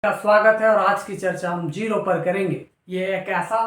का स्वागत है और आज की चर्चा हम जीरो पर करेंगे। ये एक ऐसा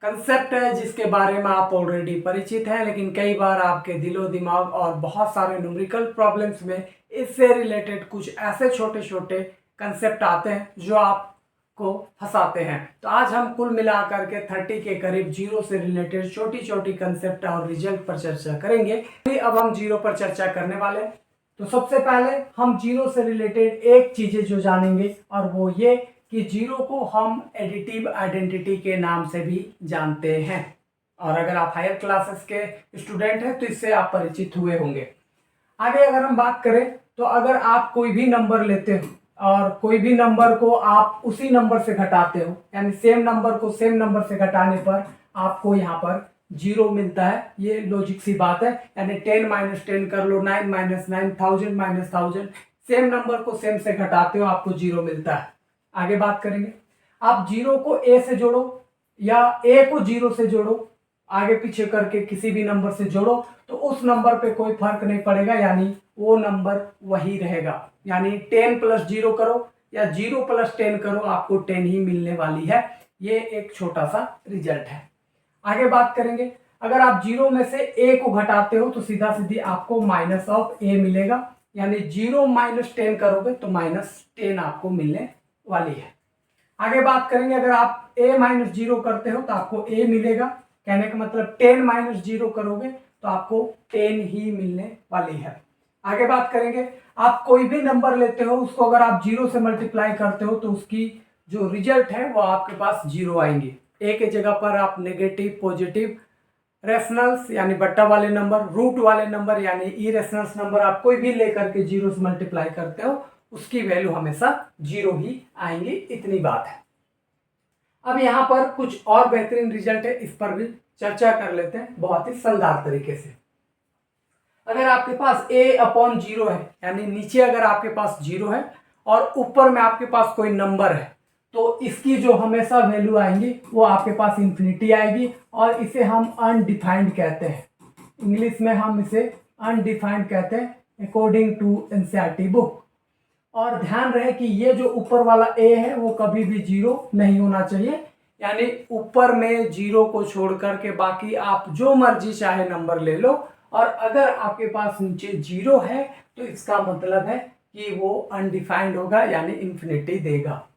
कंसेप्ट है जिसके बारे में आप ऑलरेडी परिचित हैं, लेकिन कई बार आपके दिलो दिमाग और बहुत सारे न्यूमेरिकल प्रॉब्लम्स में इससे रिलेटेड कुछ ऐसे छोटे छोटे कंसेप्ट आते हैं जो आपको फंसाते हैं। तो आज हम कुल मिलाकर के 30 के करीब जीरो से रिलेटेड छोटी छोटी कंसेप्ट और रिजल्ट पर चर्चा करेंगे। अब हम जीरो पर चर्चा करने वाले हैं। तो सबसे पहले हम जीरो से रिलेटेड एक चीज़ें जो जानेंगे और वो ये कि जीरो को हम एडिटिव आइडेंटिटी के नाम से भी जानते हैं, और अगर आप हायर क्लासेस के स्टूडेंट हैं तो इससे आप परिचित हुए होंगे। आगे अगर हम बात करें तो अगर आप कोई भी नंबर लेते हो और कोई भी नंबर को आप उसी नंबर से घटाते हो, यानी सेम नंबर को सेम नंबर से घटाने पर आपको यहाँ पर जीरो मिलता है। ये लॉजिक सी बात है, यानी 10 - 10 कर लो, 9 - 9, 1000 - 1000, सेम नंबर को सेम से घटाते हो आपको जीरो मिलता है। आगे बात करेंगे, आप जीरो को ए से जोड़ो या ए को जीरो से जोड़ो, आगे पीछे करके किसी भी नंबर से जोड़ो तो उस नंबर पे कोई फर्क नहीं पड़ेगा, यानी वो नंबर वही रहेगा। यानी 10 + 0 करो या 0 + 10 करो, आपको 10 ही मिलने वाली है। ये एक छोटा सा रिजल्ट है। आगे बात करेंगे, अगर आप जीरो में से ए को घटाते हो तो सीधा सीधी आपको -ए मिलेगा, यानी 0 - 10 करोगे तो -10 आपको मिलने वाली है। आगे बात करेंगे, अगर आप a - 0 करते हो तो आपको a मिलेगा, कहने का मतलब 10 - 0 करोगे तो आपको 10 ही मिलने वाली है। आगे बात करेंगे, आप कोई भी नंबर लेते हो उसको अगर आप जीरो से मल्टीप्लाई करते हो तो उसकी जो रिजल्ट है वो आपके पास जीरो आएंगे। ए के जगह पर आप नेगेटिव, पॉजिटिव, रेशनल्स यानी बट्टा वाले नंबर, रूट वाले नंबर यानी इरेशनल्स नंबर आप कोई भी लेकर के जीरो से मल्टीप्लाई करते हो उसकी वैल्यू हमेशा जीरो ही आएंगी, इतनी बात है। अब यहाँ पर कुछ और बेहतरीन रिजल्ट है, इस पर भी चर्चा कर लेते हैं बहुत ही शानदार तरीके से। अगर आपके पास a/0 है, यानी नीचे अगर आपके पास जीरो है और ऊपर में आपके पास कोई नंबर है, तो इसकी जो हमेशा वैल्यू आएंगी वो आपके पास इन्फिनिटी आएगी, और इसे हम अनडिफाइंड कहते हैं। इंग्लिश में हम इसे अनडिफाइंड कहते हैं अकॉर्डिंग टू एनसीईआरटी बुक। और ध्यान रहे कि ये जो ऊपर वाला ए है वो कभी भी जीरो नहीं होना चाहिए, यानी ऊपर में जीरो को छोड़ करके बाकी आप जो मर्जी चाहे नंबर ले लो, और अगर आपके पास नीचे जीरो है तो इसका मतलब है कि वो अनडिफाइंड होगा, यानी इन्फिनिटी देगा।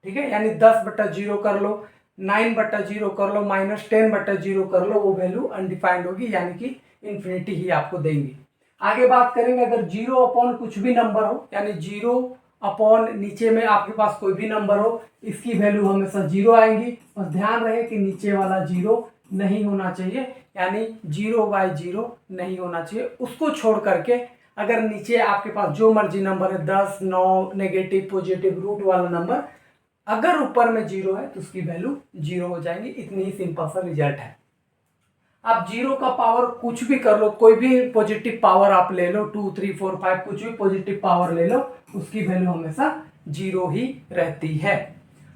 ठीक है, यानी 10/0 कर लो, 9/0 कर लो, -10/0 कर लो, वो वैल्यू अनडिफाइंड होगी, यानी कि इन्फिनिटी ही आपको देंगी। आगे बात करेंगे, अगर 0 कुछ भी नंबर हो, यानी 0 नीचे में आपके पास कोई भी नंबर हो, इसकी वैल्यू हमेशा जीरो आएंगी। और ध्यान रहे कि नीचे वाला जीरो नहीं होना चाहिए, यानी 0/0 नहीं होना चाहिए। उसको छोड़ करके अगर नीचे आपके पास जो मर्जी नंबर है, 10, 9, नेगेटिव, पॉजिटिव, रूट वाला नंबर, अगर ऊपर में जीरो है तो उसकी वैल्यू जीरो हो जाएगी। इतनी ही सिंपल सा रिजल्ट है। आप जीरो का पावर कुछ भी कर लो, कोई भी पॉजिटिव पावर आप ले लो, 2, 3, 4, 5, कुछ भी पॉजिटिव पावर ले लो, उसकी वैल्यू हमेशा जीरो ही रहती है।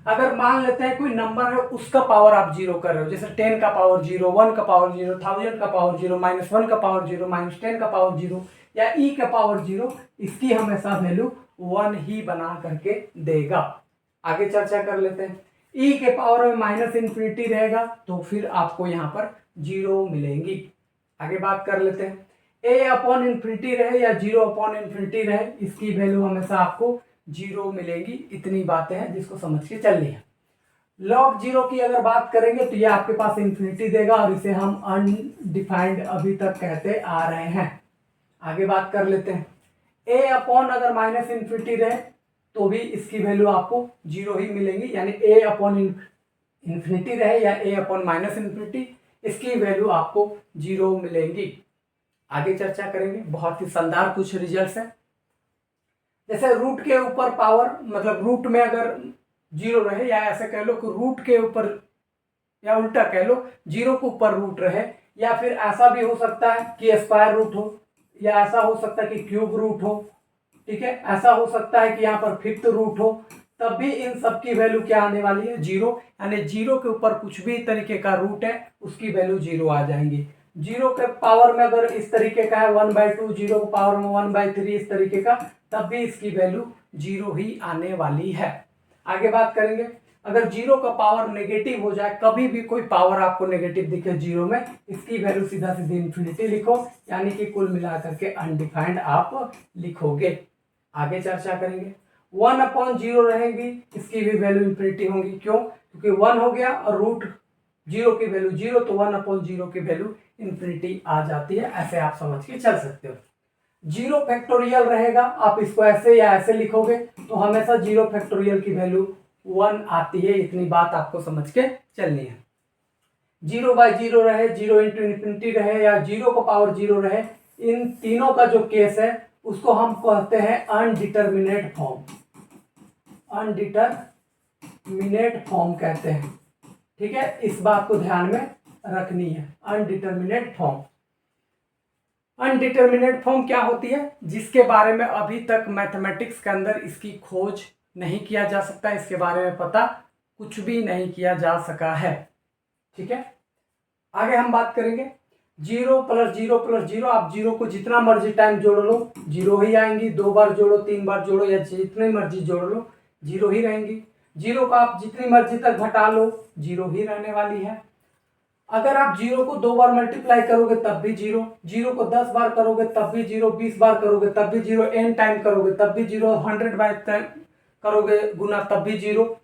अगर मान लेते हैं कोई नंबर है उसका पावर आप जीरो कर रहे हो, जैसे 10 का पावर जीरो, 1 का पावर जीरो, 1000 का पावर जीरो, -1 का पावर जीरो, -10 का पावर जीरो, या ई का पावर जीरो, इसकी हमेशा वैल्यू 1 ही बना करके देगा। आगे चर्चा कर लेते हैं, ई के पावर में -इन्फिनिटी रहेगा तो फिर आपको यहाँ पर जीरो मिलेंगी। आगे बात कर लेते हैं, a/∞ रहे या 0/∞ रहे, इसकी वैल्यू हमेशा आपको जीरो मिलेगी। इतनी बातें हैं जिसको समझ के चलनी है। log जीरो की अगर बात करेंगे तो ये आपके पास इन्फिनिटी देगा, और इसे हम अनडिफाइंड अभी तक कहते आ रहे हैं। आगे बात कर लेते हैं, अगर -इन्फिनिटी रहे तो भी इसकी वैल्यू आपको जीरो ही मिलेंगी, यानी a/∞ रहे या a/-∞, इसकी वैल्यू आपको जीरो मिलेंगी। आगे चर्चा करेंगे, बहुत ही शानदार कुछ रिजल्ट्स हैं। जैसे रूट के ऊपर पावर, मतलब रूट में अगर जीरो रहे, या ऐसे कह लो कि रूट के ऊपर, या उल्टा कह लो जीरो के ऊपर रूट रहे, या फिर ऐसा भी हो सकता है कि स्क्वायर रूट हो, या ऐसा हो सकता है कि क्यूब रूट हो। ठीक है, ऐसा हो सकता है कि यहाँ पर फिफ्थ रूट हो, तब भी इन सब की वैल्यू क्या आने वाली है, जीरो। यानी जीरो के ऊपर कुछ भी तरीके का रूट है उसकी वैल्यू जीरो आ जाएंगी। जीरो के पावर में अगर इस तरीके का है 1/2, जीरो के पावर में 1/3, इस तरीके का, तब भी इसकी वैल्यू जीरो ही आने वाली है। आगे बात करेंगे, अगर जीरो का पावर नेगेटिव हो जाए, कभी भी कोई पावर आपको नेगेटिव दिखे जीरो में, इसकी वैल्यू सीधा सीधी इन्फिनिटी लिखो, यानी कि कुल मिलाकर के अनडिफाइंड आप लिखोगे। आगे चर्चा करेंगे, 1/0 रहेगी, इसकी भी वैल्यू इन्फिनिटी होगी। क्यों? क्योंकि 1 हो गया और रूट जीरो की वैल्यू 0, तो 1/0 की वैल्यू इन्फिनिटी आ जाती है। ऐसे आप समझ के चल सकते हो। 0 फैक्टोरियल रहेगा, आप इसको ऐसे या ऐसे लिखोगे तो हमेशा 0 फैक्टोरियल की वैल्यू 1 आती है। इतनी बात आपको समझ के चलनी है। 0/0 रहे, 0 इंटू इन्फिनिटी रहे, या 0 का पावर 0 रहे, इन तीनों का जो केस है उसको हम कहते हैं अनडिटरमिनेट फॉर्म। अनडिटरमिनेट फॉर्म कहते हैं। ठीक है, इस बात को ध्यान में रखनी है। अनडिटरमिनेट फॉर्म, अनडिटरमिनेट फॉर्म क्या होती है? जिसके बारे में अभी तक मैथमेटिक्स के अंदर इसकी खोज नहीं किया जा सकता, इसके बारे में पता कुछ भी नहीं किया जा सका है। ठीक है, आगे हम बात करेंगे 0 + 0 + 0। आप 0 को जितना मर्जी टाइम जोड़ लो 0 ही आएंगी, 2 बार जोड़ो, 3 बार जोड़ो, या जितनी मर्जी जोड़ लो 0 ही रहेंगी। 0 को आप जितनी मर्जी तक घटा लो 0 ही रहने वाली है। अगर आप 0 को 2 बार मल्टीप्लाई करोगे तब भी 0, 0 को 10 बार करोगे तब भी 0, 20 बार करोगे तब भी 0, n टाइम करोगे तब भी 0, 100 बार करोगे गुना तब भी 0।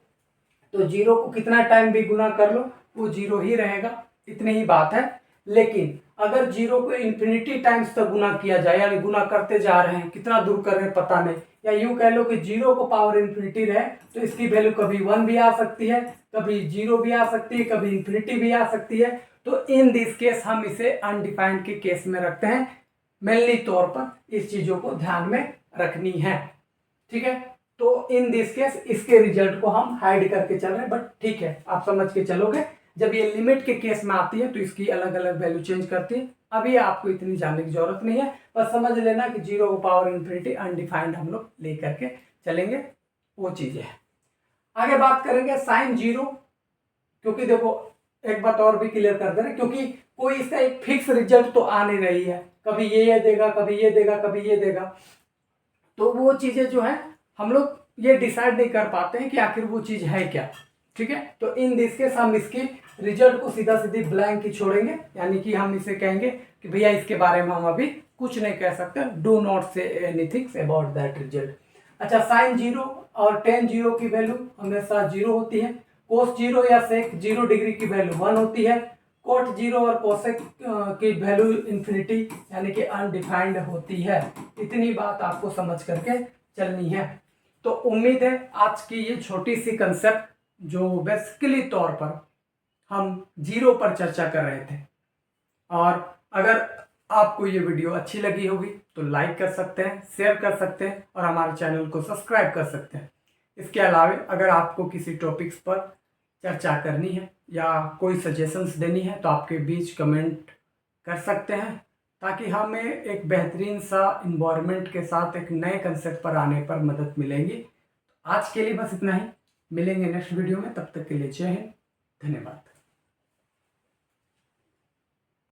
तो 0 को कितना टाइम भी गुना कर लो वो 0 ही रहेगा। इतनी ही बात है। लेकिन अगर 0 को इन्फिनिटी टाइम्स तक गुना किया जाए, यानी गुना करते जा रहे हैं, कितना दूर कर रहे हैं पता नहीं, या यूं कह लो कि 0 को पावर इन्फिनिटी रहे तो इसकी वैल्यू कभी 1 भी आ सकती है, कभी 0 भी आ सकती है, कभी इन्फिनिटी भी आ सकती है। तो इन दिस केस हम इसे अनडिफाइंड के केस में रखते हैं। मेनली तौर पर इस चीजों को ध्यान में रखनी है। ठीक है, तो इन दिस केस इसके रिजल्ट को हम हाइड करके चल रहे हैं, बट ठीक है, आप समझ के चलोगे। जब ये लिमिट के केस में आती है तो इसकी अलग अलग वैल्यू चेंज करती है। अभी आपको इतनी जानने की जरूरत नहीं है, बस समझ लेना कि 0 पावर इन्फिनिटी अनडिफाइंड हम लोग लेकर के चलेंगे, वो चीजें है। आगे बात करेंगे साइन 0, क्योंकि देखो एक बात और भी क्लियर कर दे रहे, क्योंकि कोई इसका एक फिक्स रिजल्ट तो आ नहीं रही है, कभी ये देगा, कभी ये देगा, कभी ये देगा। तो वो चीजें जो है हम लोग ये डिसाइड नहीं कर पाते हैं कि आखिर वो चीज है क्या। ठीक है, तो इन दिस केस हम इसके रिजल्ट को सीधा सीधी ब्लैंक ही छोड़ेंगे, यानी कि हम इसे कहेंगे कि भैया इसके बारे में हम अभी कुछ नहीं कह सकते, do not say anything about that result. अच्छा, साइन 0 और टेन 0 की वैल्यू हमेशा 0 होती है। कोस 0 या सेक 0 डिग्री की वैल्यू 1 होती है। कोट 0 और कोसेक की वैल्यू इन्फिनिटी, यानी कि अनडिफाइंड होती है। इतनी बात आपको समझ करके चलनी है। तो उम्मीद है आज की ये छोटी सी कंसेप्ट जो बेसिकली तौर पर हम 0 पर चर्चा कर रहे थे, और अगर आपको ये वीडियो अच्छी लगी होगी तो लाइक कर सकते हैं, शेयर कर सकते हैं, और हमारे चैनल को सब्सक्राइब कर सकते हैं। इसके अलावा अगर आपको किसी टॉपिक्स पर चर्चा करनी है या कोई सजेशंस देनी है तो आपके बीच कमेंट कर सकते हैं, ताकि हमें एक बेहतरीन सा इन्वायरमेंट के साथ एक नए कंसेप्ट पर आने पर मदद मिलेगी। आज के लिए बस इतना ही, मिलेंगे नेक्स्ट वीडियो में, तब तक के लिए जय हिंद, धन्यवाद।